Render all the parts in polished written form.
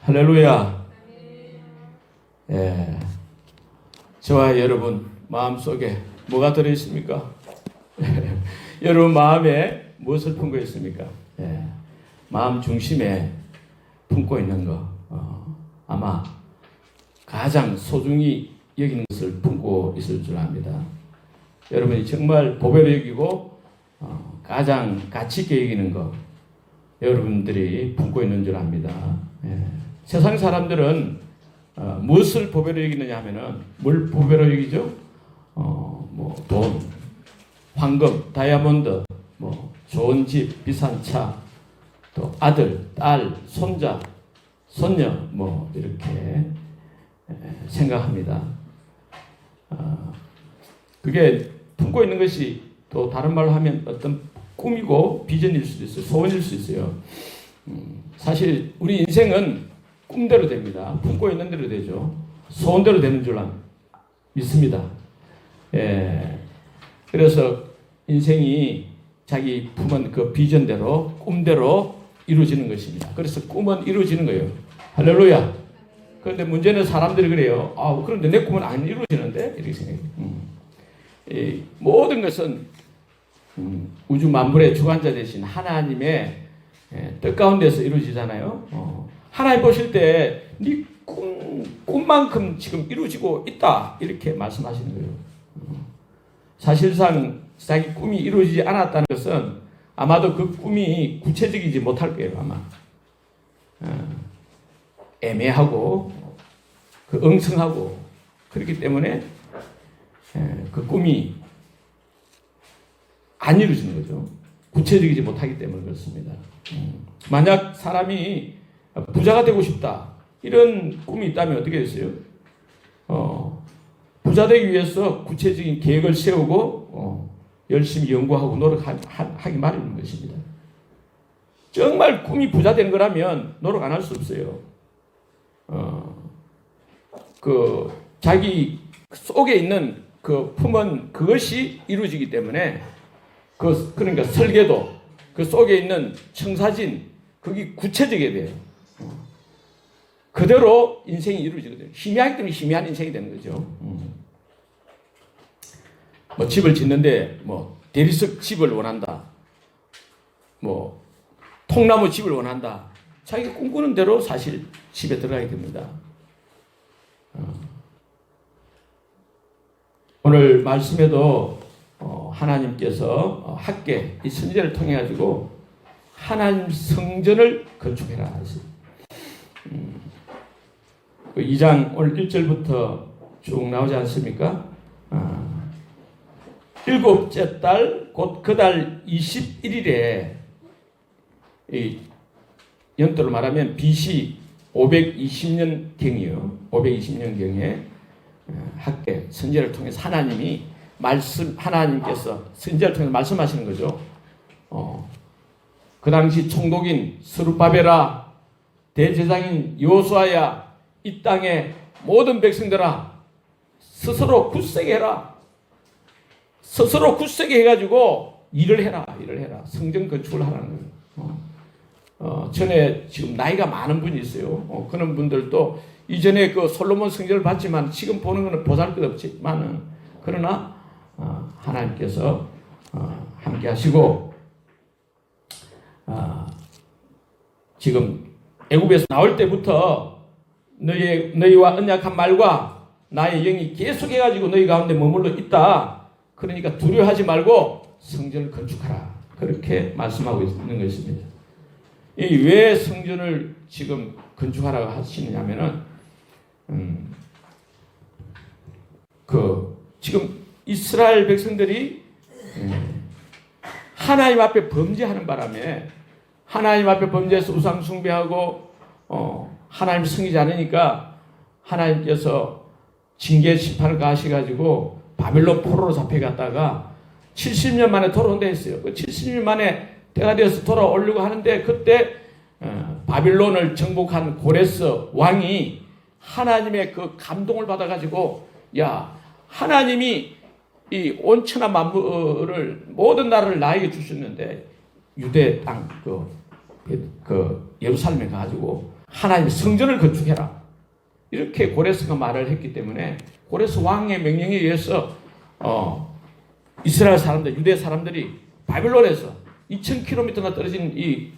할렐루야. 예. 저와 여러분 마음속에 뭐가 들어있습니까? 여러분 마음에 무엇을 품고 있습니까? 예. 마음 중심에 품고 있는 거 아마 가장 소중히 여기는 것을 품고 있을 줄 압니다. 여러분이 정말 보배로 여기고 가장 가치 있게 여기는 거 여러분들이 품고 있는 줄 압니다. 예. 세상 사람들은 무엇을 보배로 여기느냐 하면은 뭘 보배로 여기죠? 뭐 돈, 황금, 다이아몬드, 뭐 좋은 집, 비싼 차, 또 아들, 딸, 손자, 손녀 뭐 이렇게 생각합니다. 그게 품고 있는 것이 또 다른 말로 하면 어떤 꿈이고 비전일 수도 있어요. 소원일 수 있어요. 사실 우리 인생은 꿈대로 됩니다. 품고 있는 대로 되죠. 소원대로 되는 줄 믿습니다. 예. 그래서 인생이 자기 품은 그 비전대로 꿈대로 이루어지는 것입니다. 그래서 꿈은 이루어지는 거예요. 할렐루야. 그런데 문제는 사람들이 그래요. 그런데 내 꿈은 안 이루어지는데? 이렇게 생각해요. 모든 것은 우주 만물의 주관자 되신 하나님의 뜻 가운데서 이루어지잖아요. 하나님 보실 때 네 꿈만큼 지금 이루어지고 있다 이렇게 말씀하시는 거예요. 사실상 자기 꿈이 이루어지지 않았다는 것은 아마도 그 꿈이 구체적이지 못할 거예요. 아마 애매하고 그 엉성하고 그렇기 때문에 그 꿈이 안 이루어지는 거죠. 구체적이지 못하기 때문에 그렇습니다. 만약 사람이 부자가 되고 싶다 이런 꿈이 있다면 어떻게 됐어요? 부자 되기 위해서 구체적인 계획을 세우고 열심히 연구하고 노력하기 마련인 것입니다. 정말 꿈이 부자 되는 거라면 노력 안 할 수 없어요. 그 자기 속에 있는 그 품은 그것이 이루어지기 때문에 그러니까 설계도 그 속에 있는 청사진 그게 구체적이어야 돼요. 그대로 인생이 이루어지거든요. 희미하기 때문에 희미한 인생이 되는 거죠. 뭐 집을 짓는데 뭐 대리석 집을 원한다. 뭐 통나무 집을 원한다. 자기가 꿈꾸는 대로 사실 집에 들어가게 됩니다. 오늘 말씀에도 하나님께서 학계 이 선지자를 통해 가지고 하나님 성전을 건축해라 하셨어요. 2장 오늘 1절부터 쭉 나오지 않습니까? 일곱째 달 곧 그 달 21일에 이 연도로 말하면 BC 520년경이요. 520년경에 학계 선지자를 통해서 하나님께서 선지자를 통해서 말씀하시는 거죠. 그 당시 총독인 스룹바벨아, 대제사장인 여호수아야, 이 땅의 모든 백성들아 스스로 굳세게 해라. 스스로 굳세게 해가지고 일을 해라. 성전 건축을 하라는 거예요. 전에 지금 나이가 많은 분이 있어요. 그런 분들도 이전에 그 솔로몬 성전을 봤지만 지금 보는 것은 보잘것없지만은 그러나 하나님께서 함께 하시고 지금 애굽에서 나올 때부터 너희와 언약한 말과 나의 영이 계속해가지고 너희 가운데 머물러 있다. 그러니까 두려워하지 말고 성전을 건축하라. 그렇게 말씀하고 있는 것입니다. 왜 성전을 지금 건축하라고 하시느냐면은 지금 이스라엘 백성들이 하나님 앞에 범죄하는 바람에 하나님 앞에 범죄해서 우상 숭배하고 하나님 섬기지 않으니까 하나님께서 징계 심판을 가하셔가지고 바벨론 포로로 잡혀갔다가 70년 만에 돌아온다 했어요. 그 70년 만에 때가 되어서 돌아오려고 하는데 그때 바빌론을 정복한 고레스 왕이 하나님의 그 감동을 받아가지고 하나님이 이 온천하 만물을 모든 나라를 나에게 주셨는데 유대 땅 그 예루살렘에 가가지고 하나님 성전을 건축해라. 이렇게 고레스가 말을 했기 때문에 고레스 왕의 명령에 의해서 이스라엘 사람들, 유대 사람들이 바빌론에서 2000km가 떨어진 이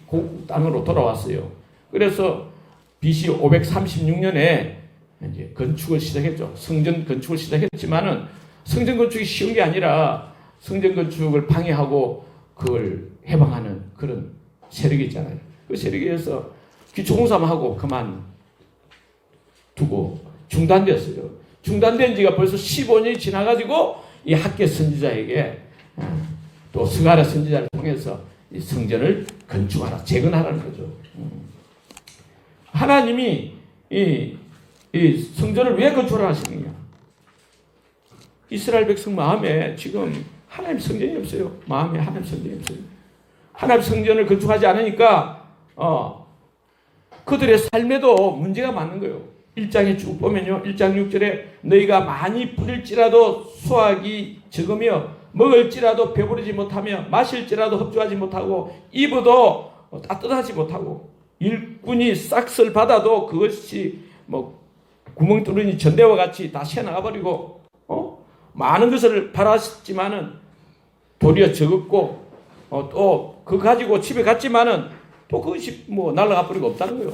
땅으로 돌아왔어요. 그래서 BC 536년에 이제 건축을 시작했죠. 성전 건축을 시작했지만은 성전 건축이 쉬운 게 아니라 성전 건축을 방해하고 그걸 해방하는 그런 세력이 있잖아요. 그 세력에 의해서 기초공사만 하고 그만두고 중단되었어요. 중단된 지가 벌써 15년이 지나가지고 이 학계 선지자에게 또 스가랴 선지자를 통해서 이 성전을 건축하라, 재건하라는 거죠. 하나님이 이 성전을 왜 건축하라 하시느냐? 이스라엘 백성 마음에 지금 하나님 성전이 없어요. 마음에 하나님 성전이 없어요. 하나님 성전을 건축하지 않으니까 그들의 삶에도 문제가 많은 거예요. 1장에 쭉 보면요. 1장 6절에 너희가 많이 뿌릴지라도 수확이 적으며 먹을지라도 배부르지 못하며 마실지라도 흡수하지 못하고 입어도 따뜻하지 못하고 일꾼이 싹쓸 받아도 그것이 뭐 구멍 뚫으니 전대와 같이 다 새나가 버리고 많은 것을 바랐지만은 도리어 적었고 또 그거 가지고 집에 갔지만은 또 그것이 뭐 날아가 버리고 없다는 거예요.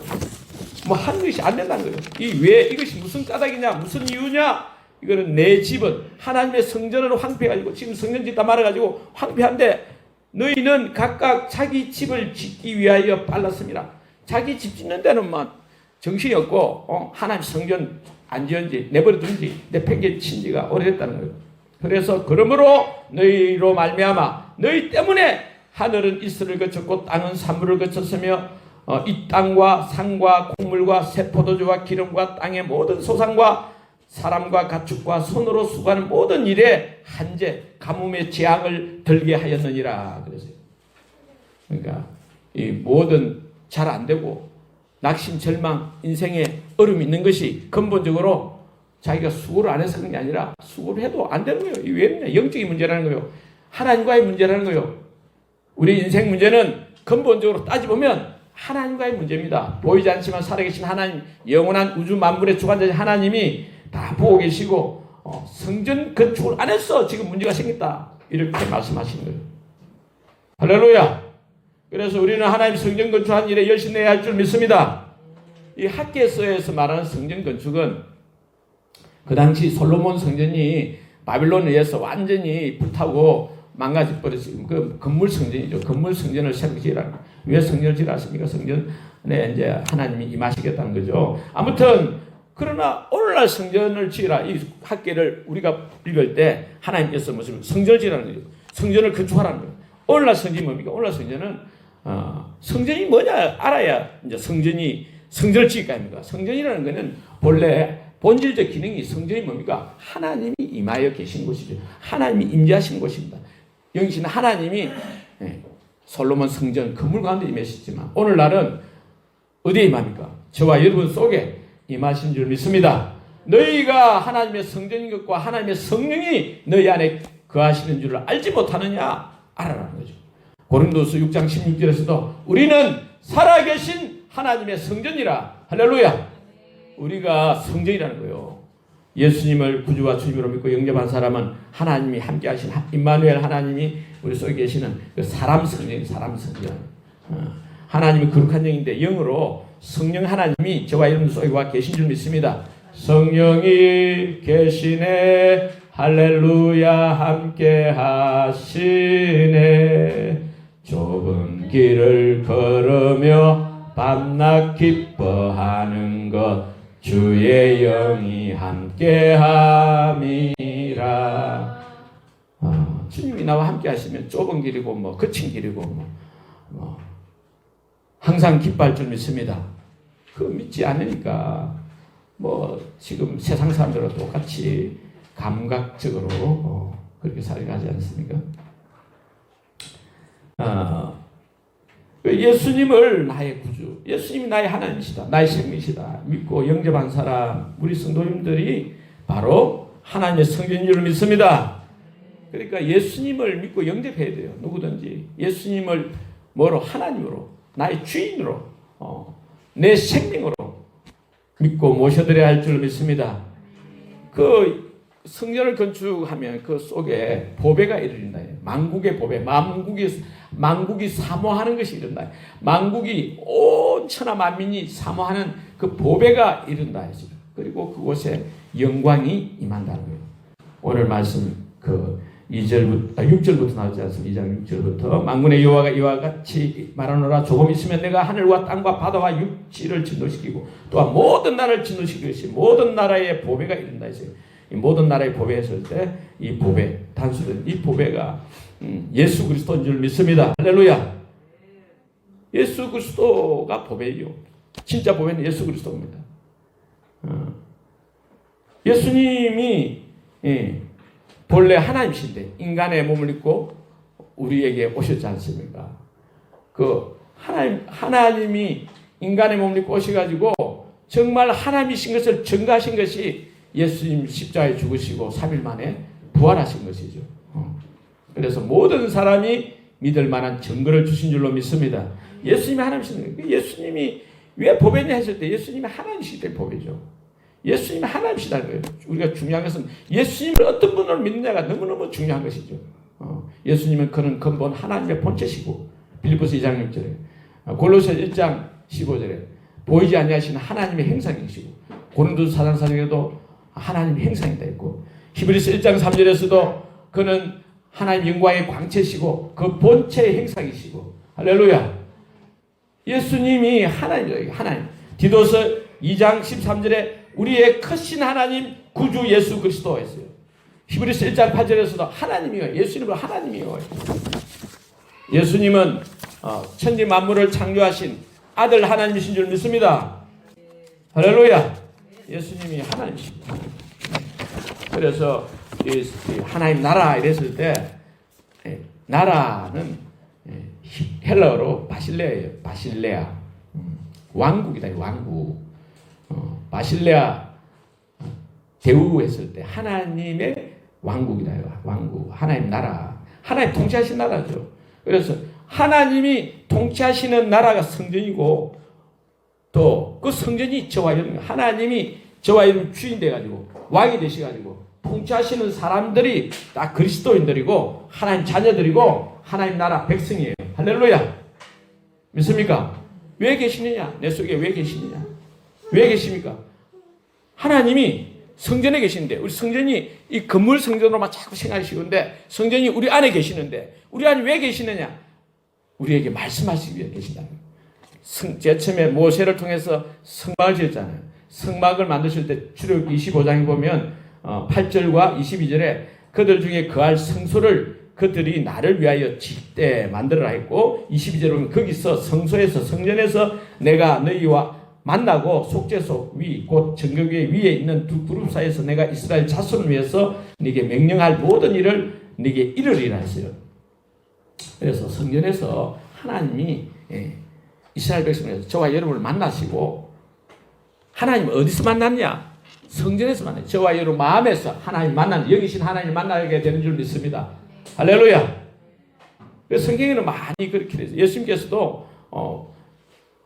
뭐 한 것이 안 된다는 거예요. 이것이 무슨 까닭이냐, 무슨 이유냐? 이거는 내 집은 하나님의 성전을 황폐해가지고 지금 성전 짓다 말아가지고 황폐한데 너희는 각각 자기 집을 짓기 위하여 빨랐습니다. 자기 집 짓는 데는 막 정신이 없고 하나님 성전 안 지은지 내버려둔지 내팽개친 지가 오래됐다는 거예요. 그래서 그러므로 너희로 말미암아 너희 때문에 하늘은 이슬을 거쳤고 땅은 산물을 거쳤으며 이 땅과 산과 콩물과 새 포도주와 기름과 땅의 모든 소산과 사람과 가축과 손으로 수고하는 모든 일에 한제 가뭄의 재앙을 들게 하였느니라 그랬어요. 그러니까 이 모든 잘 안 되고 낙심 절망 인생에 어려움이 있는 것이 근본적으로 자기가 수고를 안 해서 그런 게 아니라 수고를 해도 안 되는 거예요. 이게 왜 그러냐? 영적인 문제라는 거예요. 하나님과의 문제라는 거예요. 우리 인생 문제는 근본적으로 따져보면 하나님과의 문제입니다. 보이지 않지만 살아계신 하나님, 영원한 우주 만물의 주관자신 하나님이 다 보고 계시고 성전 건축을 안 했어. 지금 문제가 생겼다. 이렇게 말씀하시는 거예요. 할렐루야. 그래서 우리는 하나님 성전 건축한 일에 열심히 내야 할 줄 믿습니다. 이 학개서에서 말하는 성전 건축은 그 당시 솔로몬 성전이 바빌론에 의해서 완전히 불타고 망가져 버렸어요. 그 건물 성전이죠. 건물 성전을 새로 지으라는 거예요. 왜 성전을 지으라십니까? 성전에 이제 하나님이 임하시겠다는 거죠. 아무튼 그러나 오늘날 성전을 지으라. 이 학계를 우리가 읽을 때 하나님께서 무슨 성전을 지으라는 거죠. 성전을 건축하라는 거예요. 오늘날 성전이 뭡니까? 오늘날 성전은 성전이 뭐냐 알아야 이제 성전을 지을 거 아닙니까? 성전이라는 것은 본래 본질적 기능이 성전이 뭡니까? 하나님이 임하여 계신 곳이죠. 하나님이 임재하신 곳입니다. 영신 하나님이 솔로몬 성전 건물 가운데 임하시지만 오늘날은 어디에 임합니까? 저와 여러분 속에 임하신 줄 믿습니다. 너희가 하나님의 성전인 것과 하나님의 성령이 너희 안에 거하시는 줄을 알지 못하느냐? 알아라는 거죠. 고린도서 6장 16절에서도 우리는 살아계신 하나님의 성전이라. 할렐루야. 우리가 성전이라는 거예요. 예수님을 구주와 주님으로 믿고 영접한 사람은 하나님이 함께 하신 임마누엘 하나님이 우리 속에 계시는 그 사람 성전. 하나님이 거룩한 영인데 영으로 성령 하나님이 저와 여러분 속에 와 계신 줄 믿습니다. 성령이 계시네 할렐루야 함께 하시네 좁은 길을 걸으며 밤낮 기뻐하는 것 주의 영이 함께함이라. 주님이 나와 함께 하시면 좁은 길이고 뭐 거친 길이고 뭐 항상 기뻐할 줄 믿습니다. 그거 믿지 않으니까 뭐 지금 세상 사람들과 똑같이 감각적으로 그렇게 살아가지 않습니까? 예수님을 나의 구주, 예수님이 나의 하나님이시다, 나의 생명이시다 믿고 영접한 사람, 우리 성도님들이 바로 하나님의 성전인 줄 믿습니다. 그러니까 예수님을 믿고 영접해야 돼요. 누구든지 예수님을 뭐로? 하나님으로, 나의 주인으로, 내 생명으로 믿고 모셔드려야 할 줄 믿습니다. 그 성전을 건축하면 그 속에 보배가 일어난다. 만국의 보배, 만국이 사모하는 것이 일어난다. 만국이 온 천하 만민이 사모하는 그 보배가 일어난다. 그리고 그곳에 영광이 임한다는 거예요. 오늘 말씀 그 6절부터 나오지 않습니까? 2장 6절부터 만군의 여호와가 이와 같이 말하노라. 조금 있으면 내가 하늘과 땅과 바다와 육지를 진노시키고 또한 모든 나라를 진노시킬 것이 모든 나라의 보배가 이른다 했어요. 이 모든 나라의 보배 했을 때 이 보배, 단수된 이 보배가 예수 그리스도인 줄 믿습니다. 할렐루야. 예수 그리스도가 보배예요. 진짜 보배는 예수 그리스도입니다. 예수님이 본래 하나님이신데 인간의 몸을 입고 우리에게 오셨지 않습니까? 그 하나님이 인간의 몸을 입고 오셔가지고 정말 하나님이신 것을 증거하신 것이 예수님 십자가에 죽으시고 3일 만에 부활하신 것이죠. 그래서 모든 사람이 믿을 만한 증거를 주신 줄로 믿습니다. 예수님이 하나님이신 거예요. 예수님이 왜 보배냐 했을 때 예수님이 하나님이시기 때문에 보배죠. 예수님이 하나님이시다는 거예요. 우리가 중요한 것은 예수님을 어떤 분을 믿느냐가 너무너무 중요한 것이죠. 예수님은 그는 근본 하나님의 본체시고 빌립보서 2장 6절에 골로새 1장 15절에 보이지 아니하시는 하나님의 행상이시고 고린도서 4장 4절에도 하나님의 행상이다 했고 히브리서 1장 3절에서도 그는 하나님 영광의 광채시고 그 본체의 행상이시고 할렐루야. 예수님이 하나님이에요. 하나님. 디도서 2장 13절에 우리의 크신 하나님 구주 예수 그리스도 했어요. 히브리서 1장 8절에서도 하나님이요. 예수님은 하나님이요. 예수님은 천지 만물을 창조하신 아들 하나님이신 줄 믿습니다. 할렐루야. 예수님이 하나님이십니다. 그래서 이 하나님 나라 이랬을 때 나라는 헬라어로 바실레아예요. 바실레아. 왕국이다. 왕국. 바실레아 대우했을 때 하나님의 왕국이다. 왕국. 하나님 나라. 하나님 통치하신 나라죠. 그래서 하나님이 통치하시는 나라가 성전이고 또 그 성전이 저와 여러분 하나님이 저와 여러분 주인 돼가지고 왕이 되셔가지고 통치하시는 사람들이 다 그리스도인들이고 하나님 자녀들이고 하나님 나라 백성이에요. 할렐루야. 믿습니까? 왜 계시느냐? 내 속에 왜 계시느냐? 왜 계십니까? 하나님이 성전에 계시는데 우리 성전이 이 건물 성전으로만 자꾸 생각하시는데 성전이 우리 안에 계시는데 우리 안에 왜 계시느냐? 우리에게 말씀하시기 위해 계신다는 거예요. 제일 처음에 모세를 통해서 성막을 지었잖아요. 성막을 만드실 때 출애굽기 25장에 보면 8절과 22절에 그들 중에 거할 성소를 그들이 나를 위하여 짓되 만들어라 했고 22절에 보면 거기서 성소에서 성전에서 내가 너희와 만나고 속죄소 위 곧 정결궤 위에 있는 두 그룹 사이에서 내가 이스라엘 자손을 위해서 네게 명령할 모든 일을 네게 이루리라 했어요. 그래서 성전에서 하나님이 이스라엘 백성에서 저와 여러분을 만나시고 하나님 어디서 만났냐? 성전에서 만나요. 저와 여러분 마음에서 하나님 만나는 여기신 하나님 만나게 되는 줄 믿습니다. 할렐루야. 성경에는 많이 그렇게 돼서 예수님께서도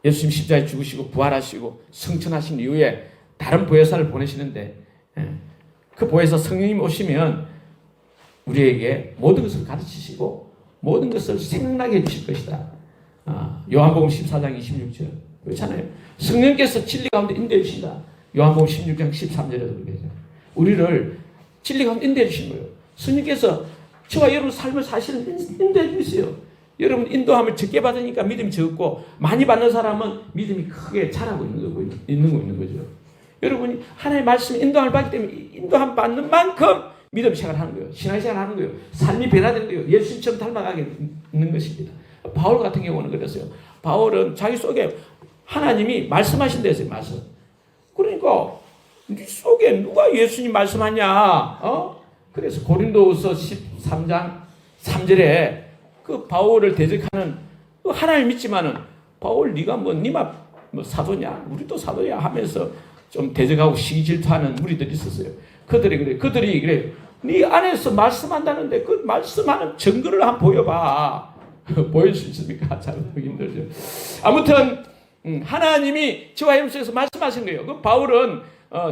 예수님 십자가에 죽으시고 부활하시고 성천하신 이후에 다른 보혜사를 보내시는데 그 보혜사 성령님 오시면 우리에게 모든 것을 가르치시고 모든 것을 생각나게 해주실 것이다. 요한복음 14장 26절 그렇잖아요. 성령께서 진리 가운데 인도해 주신다. 요한복음 16장 13절에도 그러죠. 우리를 진리 가운데 인도해 주신 거예요. 성령께서 저와 여러분 삶을 사실은 인도해 주세요. 여러분 인도함을 적게 받으니까 믿음이 적고 많이 받는 사람은 믿음이 크게 자라고 있는 거죠. 여러분이 하나님의 말씀 인도함을 받기 때문에 인도함 받는 만큼 믿음 생활하는 거예요. 신앙생활 하는 거예요. 삶이 변화되는 거예요. 예수님처럼 닮아가게 있는 것입니다. 바울 같은 경우는 그랬어요. 바울은 자기 속에 하나님이 말씀하신 데서 말씀. 그러니까 네 속에 누가 예수님 말씀하냐? 그래서 고린도후서 13장 3절에 그 바울을 대적하는 하나님 믿지만은 바울 네가 니마 사도냐? 우리도 사도야 하면서 좀 대적하고 시기 질투하는 무리들이 있었어요. 그들이 그래. 네 안에서 말씀한다는데 그 말씀하는 증거를 한번 보여봐. 보일 수 있습니까? 잘 보기 힘들죠. 아무튼 하나님이 저와 여러분 속에서 말씀하신 거예요. 그 바울은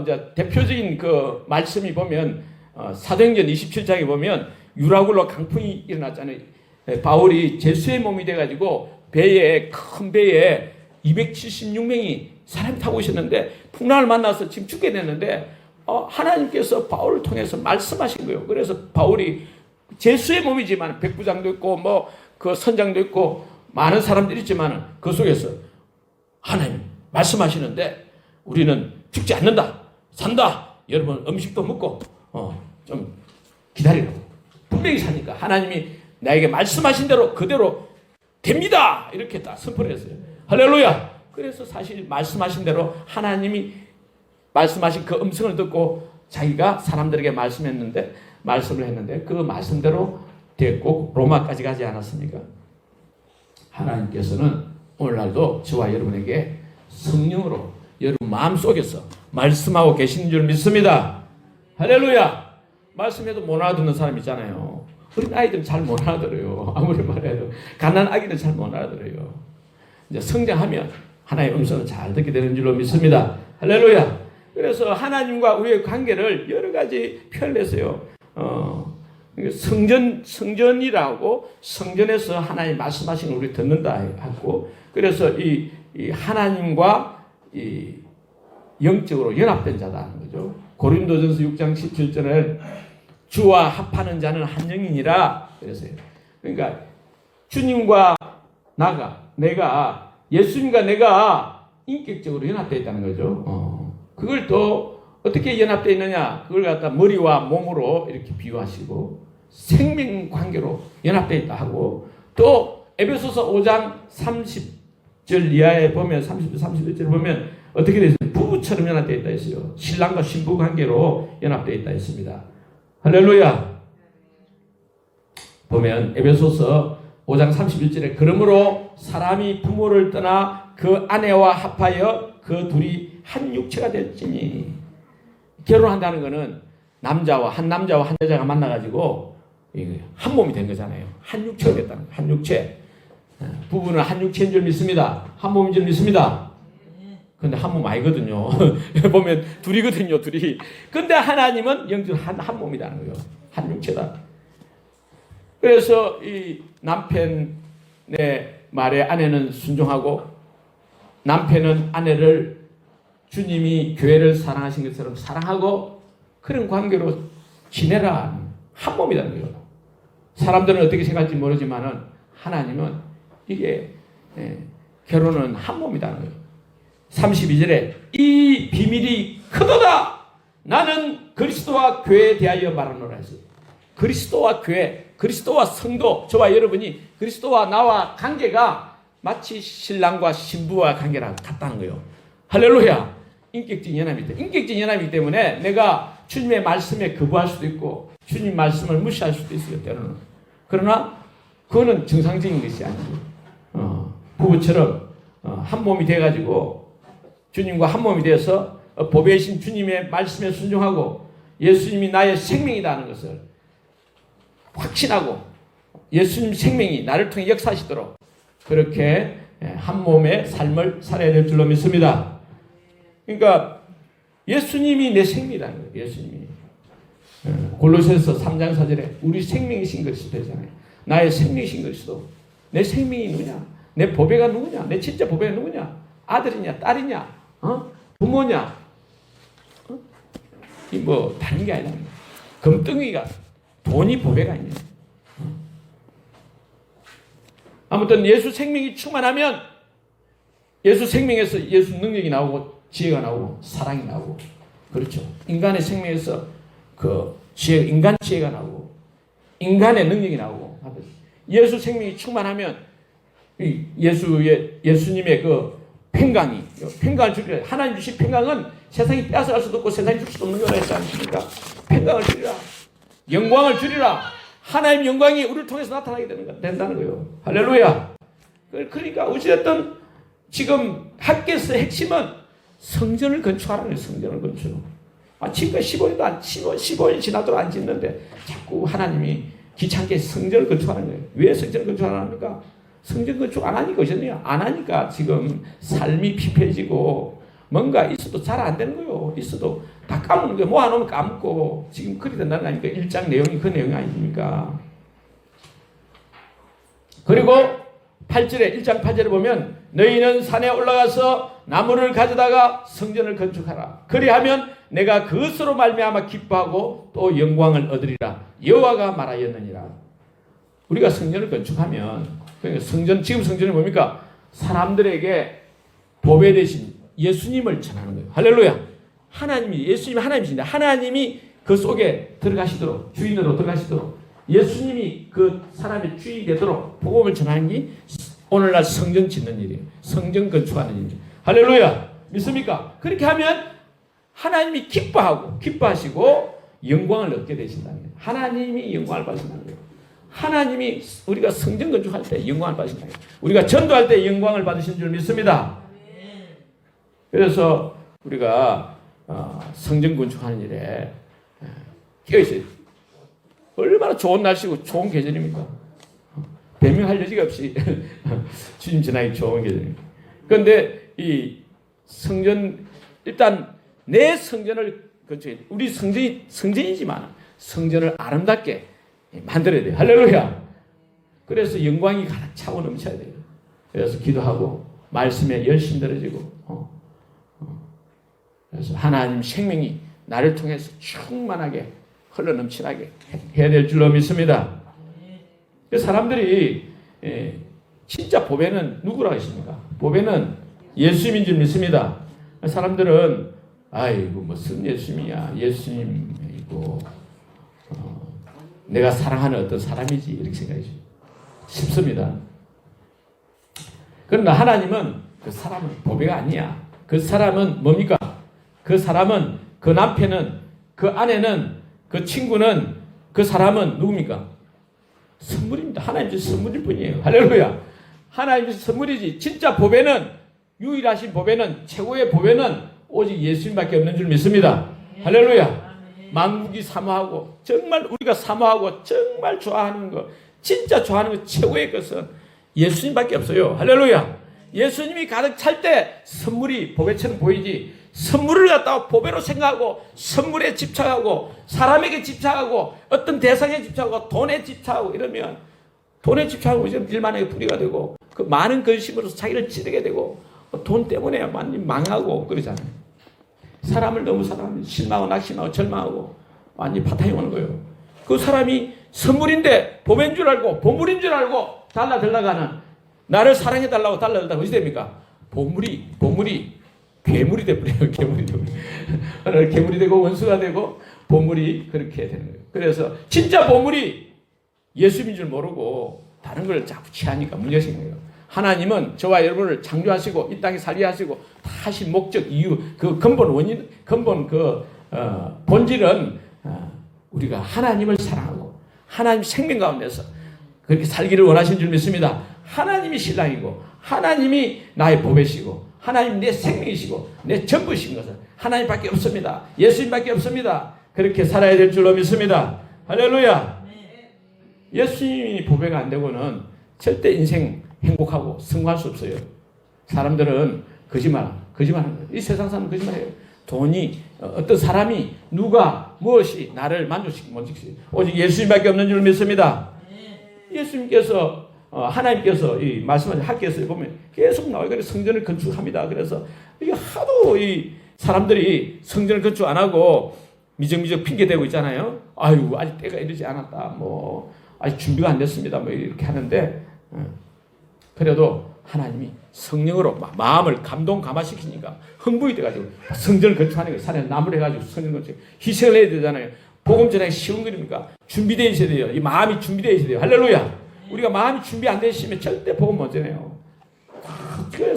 이제 대표적인 그 말씀이 보면 사도행전 27장에 보면 유라굴로 강풍이 일어났잖아요. 바울이 제수의 몸이 돼가지고 큰 배에 276명이 사람 타고 있었는데 풍랑을 만나서 지금 죽게 됐는데 하나님께서 바울을 통해서 말씀하신 거예요. 그래서 바울이 제수의 몸이지만 백부장도 있고 뭐 그 선장도 있고 많은 사람들이 있지만 그 속에서 하나님 말씀하시는데 우리는 죽지 않는다, 산다. 여러분 음식도 먹고 좀 기다리라고. 분명히 사니까 하나님이 나에게 말씀하신 대로 그대로 됩니다. 이렇게 딱 선포를 했어요. 할렐루야. 그래서 사실 말씀하신 대로 하나님이 말씀하신 그 음성을 듣고 자기가 사람들에게 말씀을 했는데 그 말씀대로 됐고 로마까지 가지 않았습니까? 하나님께서는 오늘날도 저와 여러분에게 성령으로 여러분 마음속에서 말씀하고 계시는 줄 믿습니다. 할렐루야. 말씀해도 못 알아듣는 사람 있잖아요. 어린 아이들은 잘 못 알아들어요. 아무리 말해도 가난한 아기는 잘 못 알아들어요. 이제 성장하면 하나님의 음성을 잘 듣게 되는 줄로 믿습니다. 할렐루야. 그래서 하나님과 우리의 관계를 여러 가지 표현을 했어요. 성전이라고 성전에서 하나님 말씀하시는 우리 듣는다 하고 그래서 이 하나님과 이 영적으로 연합된 자다는 거죠. 고린도전서 6장 17절에 주와 합하는 자는 한 영이니라 그랬어요. 그러니까 주님과 내가 예수님과 내가 인격적으로 연합되어 있다는 거죠. 그걸 또 어떻게 연합되어 있느냐? 그걸 갖다 머리와 몸으로 이렇게 비유하시고 생명 관계로 연합되어 있다 하고 또 에베소서 5장 30절 이하에 보면 30절 31절 보면 어떻게 되어 있어요? 부부처럼 연합되어 있다 했어요. 신랑과 신부 관계로 연합되어 있다 했습니다. 할렐루야. 보면 에베소서 5장 31절에 그러므로 사람이 부모를 떠나 그 아내와 합하여 그 둘이 한 육체가 될지니 결혼한다는 것은 한 남자와 한 여자가 만나가지고 한 몸이 된 거잖아요. 한 육체가 됐다는 거예요. 한 육체. 부부는 한 육체인 줄 믿습니다. 한 몸인 줄 믿습니다. 근데 한 몸 아니거든요. 보면 둘이거든요. 둘이. 근데 하나님은 영적 한 몸이라는 거예요. 한 육체다. 그래서 이 남편의 말에 아내는 순종하고 남편은 아내를 주님이 교회를 사랑하신 것처럼 사랑하고 그런 관계로 지내라. 한 몸이라는 거예요. 사람들은 어떻게 생각할지 모르지만은 하나님은 이게 결혼은 한 몸이라는 거예요. 32절에 이 비밀이 크도다. 나는 그리스도와 교회에 대하여 말하노라 했어요. 그리스도와 교회, 그리스도와 성도, 저와 여러분이 그리스도와 나와 관계가 마치 신랑과 신부와 관계랑 같다는 거예요. 할렐루야. 인격적인 연합이다. 인격적인 연합이기 때문에 내가 주님의 말씀에 거부할 수도 있고 주님 말씀을 무시할 수도 있어요. 때로는. 그러나 그거는 정상적인 것이 아니고 부부처럼 한 몸이 돼가지고 주님과 한 몸이 되어서 보배이신 주님의 말씀에 순종하고 예수님이 나의 생명이라는 것을 확신하고 예수님 생명이 나를 통해 역사하시도록 그렇게 한 몸의 삶을 살아야 될 줄로 믿습니다. 그러니까 예수님이 내 생명이라는 거예요. 예수님이. 골로새서 3장 4절에 우리 생명이신 그리스도잖아요. 나의 생명이신 그리스도. 내 생명이 누구냐? 내 보배가 누구냐? 내 진짜 보배가 누구냐? 아들이냐? 딸이냐? 부모냐? 이 뭐 다른 게 아니라 금덩이가 돈이 보배가 아니에요. 아무튼 예수 생명이 충만하면 예수 생명에서 예수 능력이 나오고 지혜가 나오고 사랑이 나오고 그렇죠. 인간의 생명에서 그 인간 지혜가 나오고 인간의 능력이 나오고 예수 생명이 충만하면 예수님의 그 평강을 주리라. 하나님 주신 평강은 세상이 빼앗아갈 수도 없고 세상이 줄 수도 없는 거라 했지 않습니까? 평강을 주리라. 영광을 주리라. 하나님 영광이 우리를 통해서 나타나게 된다는 거예요. 할렐루야. 그러니까 어찌됐든 지금 학교에서의 핵심은 성전을 건축하라는 거예요. 성전을 건축. 지금까지 15년 지나도록 안 짓는데 자꾸 하나님이 귀찮게 성전을 건축하는 거예요. 왜 성전을 건축하라 합니까? 성전 건축 안 하니까 어쩌냐? 안 하니까 지금 삶이 피폐해지고 뭔가 있어도 잘 안 되는 거예요. 있어도 다 까먹는 거예요. 모아놓으면 까먹고 지금 그리 된다는 거 아닙니까? 1장 내용이 그 내용이 아닙니까? 그리고 8절에 1장 8절에 보면 너희는 산에 올라가서 나무를 가져다가 성전을 건축하라. 그리하면 내가 그것으로 말미암아 기뻐하고 또 영광을 얻으리라. 여호와가 말하였느니라. 우리가 성전을 건축하면 그러니까 지금 성전이 뭡니까? 사람들에게 보배 대신 예수님을 전하는 거예요. 할렐루야. 예수님이 하나님이신데 하나님이 그 속에 들어가시도록 주인으로 들어가시도록 예수님이 그 사람의 주인이 되도록 복음을 전하는 게 오늘날 성전 짓는 일이에요. 성전 건축하는 일이에요. 할렐루야. 믿습니까? 그렇게 하면 하나님이 기뻐하시고 영광을 얻게 되신다는 거예요. 하나님이 영광을 받으신다는 거예요. 하나님이 우리가 성전 건축할 때 영광을 받으신다는 거예요. 우리가 전도할 때 영광을 받으신 줄 믿습니다. 그래서 우리가 성전 건축하는 일에 깨어있어요. 얼마나 좋은 날씨고 좋은 계절입니까? 변명할 여지가 없이 주님 전하기 좋은 계절입니다. 그런데 이 성전 일단 내 성전을 건축해. 우리 성전이지만 성전을 아름답게 만들어야 돼요. 할렐루야. 그래서 영광이 가득 차고 넘쳐야 돼요. 그래서 기도하고 말씀에 열심히 들어지고 그래서 하나님 생명이 나를 통해서 충만하게 흘러넘치게 해야 될 줄로 믿습니다. 사람들이 진짜 보배는 누구라고 하십니까? 보배는 예수님인 줄 믿습니다. 사람들은 아이고 무슨 예수님이야. 예수님이고 내가 사랑하는 어떤 사람이지 이렇게 생각해 싶습니다. 그러나 하나님은 그 사람은 보배가 아니야. 그 사람은 뭡니까? 그 사람은 그 남편은 그 아내는 그 친구는 그 사람은 누굽니까? 선물입니다. 하나님 주신 선물일 뿐이에요. 할렐루야. 하나님 주신 선물이지. 진짜 보배는 유일하신 보배는 최고의 보배는 오직 예수님밖에 없는 줄 믿습니다. 할렐루야. 만국이 사모하고 정말 우리가 사모하고 정말 좋아하는 거 진짜 좋아하는 거 최고의 것은 예수님밖에 없어요. 할렐루야. 예수님이 가득 찰 때 선물이 보배처럼 보이지 선물을 갖다가 보배로 생각하고 선물에 집착하고 사람에게 집착하고 어떤 대상에 집착하고 돈에 집착하고 이러면 돈에 집착하고 일만하게 불이가 되고 그 많은 근심으로 자기를 찌르게 되고 돈 때문에 많이 망하고 그러잖아요. 사람을 너무 사랑하면 실망하고 낙심하고 절망하고 많이 바탕이 오는 거예요. 그 사람이 선물인데 보배인 줄 알고 보물인 줄 알고 달라들다가는 나를 사랑해달라고 달라들다가 어찌 됩니까? 보물이 괴물이 되버려요. 괴물이 되고 원수가 되고 보물이 그렇게 되는 거예요. 그래서 진짜 보물이 예수님인 줄 모르고 다른 걸 자꾸 취하니까 문제가 생긴 거예요. 하나님은 저와 여러분을 창조하시고 이 땅에 살게 하시고 다 하신 목적 이유 그 근본 원인 본질은 우리가 하나님을 사랑하고 하나님 생명 가운데서 그렇게 살기를 원하신 줄 믿습니다. 하나님이 신랑이고 하나님이 나의 보배시고 하나님 내 생명이시고 내 전부신 것은 하나님밖에 없습니다. 예수님밖에 없습니다. 그렇게 살아야 될 줄로 믿습니다. 할렐루야. 예수님이 보배가 안 되고는 절대 인생 행복하고 성공할 수 없어요. 사람들은 거짓말하는 거예요. 이 세상 사람은 거짓말해요. 돈이 어떤 사람이 누가 무엇이 나를 만족시키고 못 시키지 오직 예수님밖에 없는 줄 믿습니다. 예수님께서 하나님께서 이 말씀하신 학교에서 보면 계속 나와요. 그래서 성전을 건축합니다. 그래서 이게 하도 이 사람들이 성전을 건축 안 하고 미적미적 핑계 대고 있잖아요. 아유 아직 때가 이르지 않았다. 뭐 아직 준비가 안 됐습니다. 뭐 이렇게 하는데 그래도 하나님이 성령으로 마음을 감동감화시키니까 흥분이 돼가지고 성전을 건축하는 거예요. 산에 나무를 해가지고 성전 건축 희생을 해야 되잖아요. 복음 전하기 쉬운 거니까 준비되어 있어야 돼요. 이 마음이 준비되어 있어야 돼요. 할렐루야. 우리가 마음이 준비 안 되시면 절대 복음 못 전해요.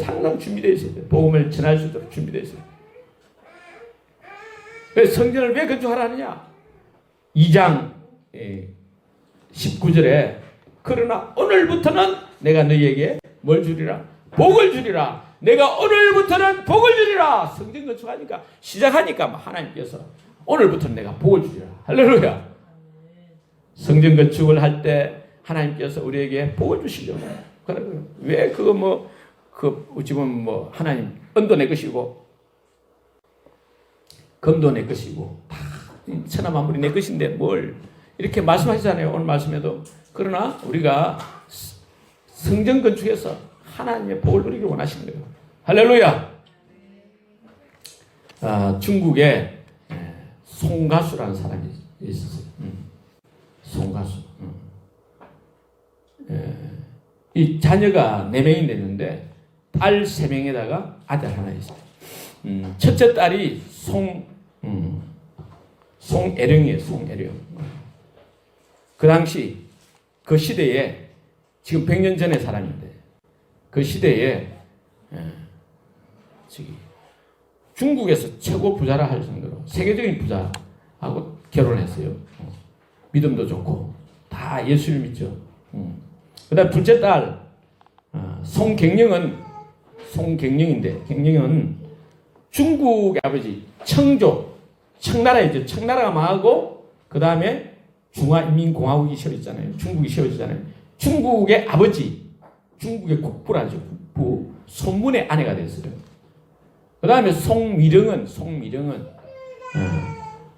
항상 준비되어 있어야 돼요. 복음을 전할 수 있도록 준비되어 있어요. 그래서 성전을 왜 건축하라 하느냐? 2장 19절에 그러나 오늘부터는 내가 너희에게 뭘 주리라? 복을 주리라. 내가 오늘부터는 복을 주리라. 성전 건축하니까 시작하니까 하나님께서 오늘부터는 내가 복을 주리라. 할렐루야. 성전 건축을 할 때 하나님께서 우리에게 복을 주시려고. 그래. 왜 그거 지금 하나님 은도 내 것이고 금도 내 것이고 다 천하 만물이 내 것인데 뭘 이렇게 말씀하시잖아요. 오늘 말씀에도. 그러나 우리가 성전 건축에서 하나님의 복을 누리기 원하시는 거예요. 할렐루야. 중국에 송가수라는 사람이 있었어요. 송가수. 이 자녀가 4명이 됐는데 딸 3명에다가 아들 하나 있어요. 첫째 딸이 송애령이에요. 송애령. 그 당시 그 시대에 지금 100년 전의 사람인데 그 시대에 중국에서 최고 부자라 할 정도로 세계적인 부자하고 결혼했어요. 믿음도 좋고 다 예수를 믿죠. 그다음 둘째 딸 송경령인데 경령은 중국의 아버지 청나라이죠. 청나라가 망하고 그 다음에 중화인민공화국이 세워졌잖아요. 중국이 세워졌잖아요. 중국의 아버지, 중국의 국부라죠. 국부 손문의 아내가 됐어요. 그 다음에 송미령은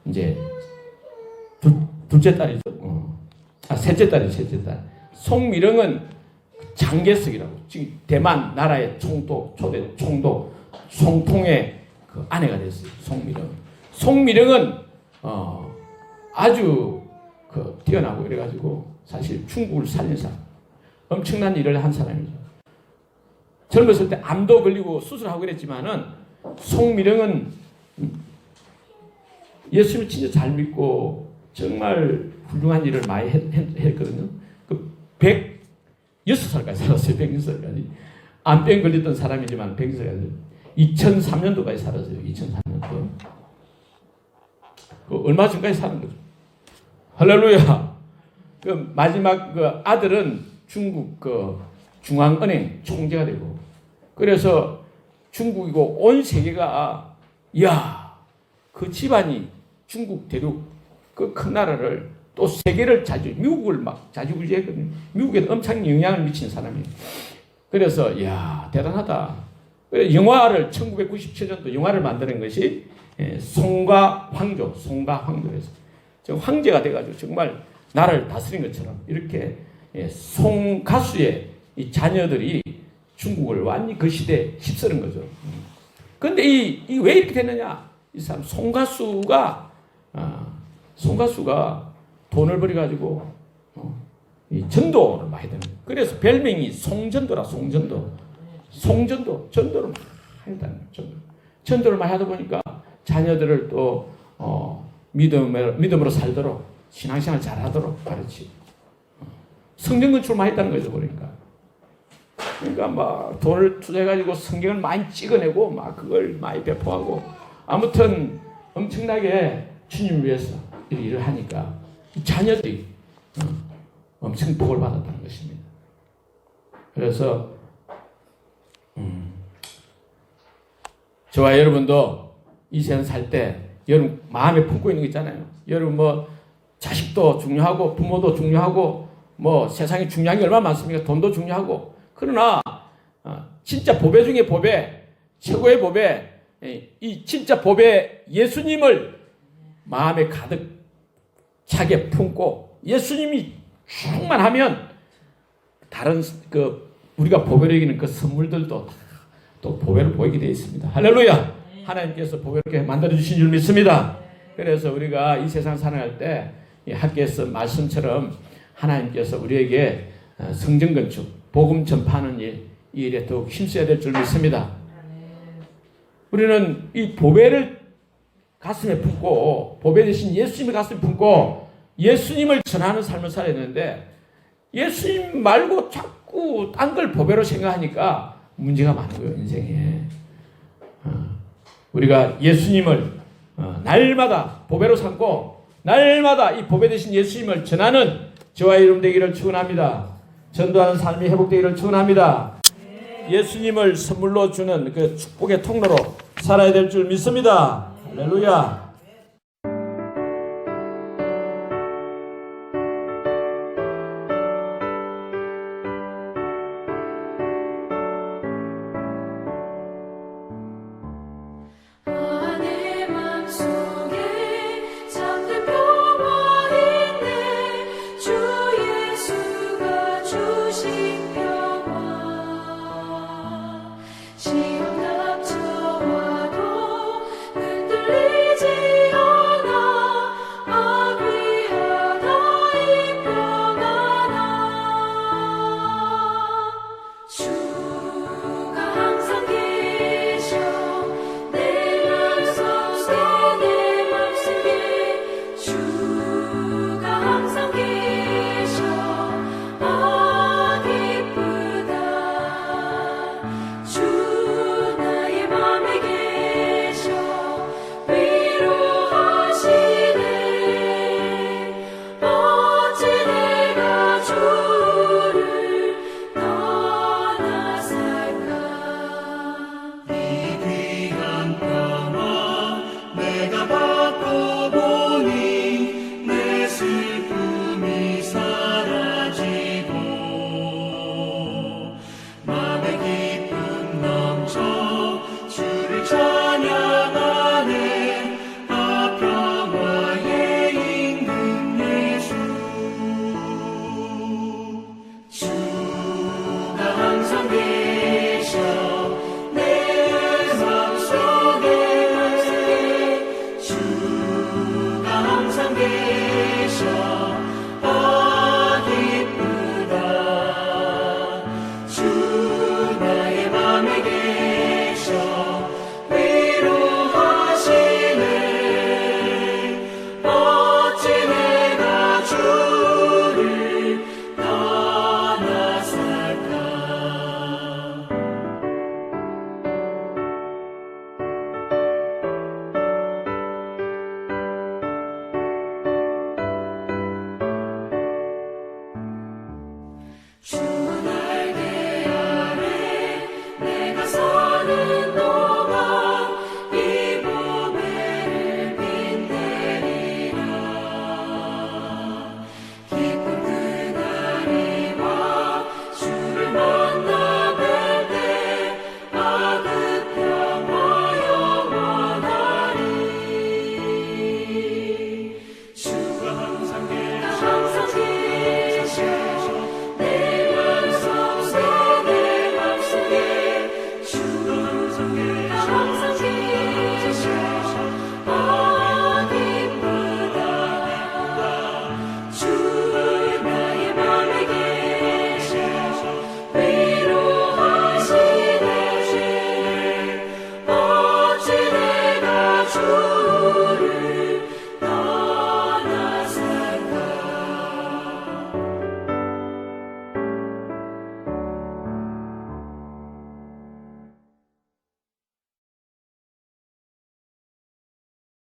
이제 둘째 딸이죠. 셋째 딸. 송미령은 장개석이라고 지금 대만 나라의 초대 총독 송통의 그 아내가 됐어요. 송미령은 아주 뛰어나고 이래가지고 사실 중국을 살린 사람, 엄청난 일을 한 사람이죠. 젊었을 때 암도 걸리고 수술하고 그랬지만은 송미령은 예수를 진짜 잘 믿고 정말 훌륭한 일을 많이 했거든요. 106살까지 살았어요. 106살까지. 암병 걸렸던 사람이지만 106살까지. 2003년도까지 살았어요. 2003년도. 얼마 전까지 사는 거죠. 할렐루야. 마지막 아들은 중국 중앙은행 총재가 되고, 그래서 중국이고 온 세계가 그 집안이 중국 대륙 그 큰 나라를 또 세계를 미국을 막 자주구지했거든요. 미국에 엄청 영향을 미친 사람이에요. 그래서 대단하다. 영화를 1997년도 영화를 만드는 것이 송가황조에서 황제가 돼가지고 정말 나라를 다스린 것처럼 이렇게 송가수의 이 자녀들이 중국을 완전히 그 시대에 휩쓸은 거죠. 그런데 왜 이렇게 됐느냐? 이 사람 송가수가 돈을 벌여가지고 이 전도를 많이 되는 거예요. 그래서 별명이 송전도라. 전도를 많이 했다는 거예요. 전도를 많이 하다 보니까 자녀들을 또 믿음으로 살도록 신앙생활 잘하도록 가르치고 성경 건축을 많이 했다는 거죠. 그러니까 막 돈을 투자해가지고 성경을 많이 찍어내고 막 그걸 많이 배포하고 아무튼 엄청나게 주님을 위해서 일을 하니까 자녀들이 엄청 복을 받았다는 것입니다. 그래서 저와 여러분도 이 세상 살 때 여러분 마음에 품고 있는 거 있잖아요. 여러분 자식도 중요하고 부모도 중요하고 세상에 중요한 게 얼마나 많습니까? 돈도 중요하고. 그러나 진짜 보배 중에 보배, 최고의 보배, 이 진짜 보배 예수님을 마음에 가득 차게 품고 예수님이 충만하면 다른 우리가 보배로 여기는 그 선물들도 또 보배로 보이게 되어 있습니다. 할렐루야. 하나님께서 보배롭게 만들어 주신 줄 믿습니다. 그래서 우리가 이 세상 살아갈 때 학교에서 말씀처럼 하나님께서 우리에게 성전 건축, 복음 전파하는 이 일에 더욱 힘써야 될 줄 믿습니다. 우리는 이 보배를 가슴에 품고 보배 대신 예수님의 가슴에 품고 예수님을 전하는 삶을 살아야 되는데 예수님 말고 자꾸 딴 걸 보배로 생각하니까 문제가 많은 거예요. 인생에. 우리가 예수님을 날마다 보배로 삼고 날마다 이 보배 대신 예수님을 전하는 저와 여러분 되기를 축원합니다. 전도하는 삶이 회복되기를 축원합니다. 예수님을 선물로 주는 그 축복의 통로로 살아야 될 줄 믿습니다. 할렐루야.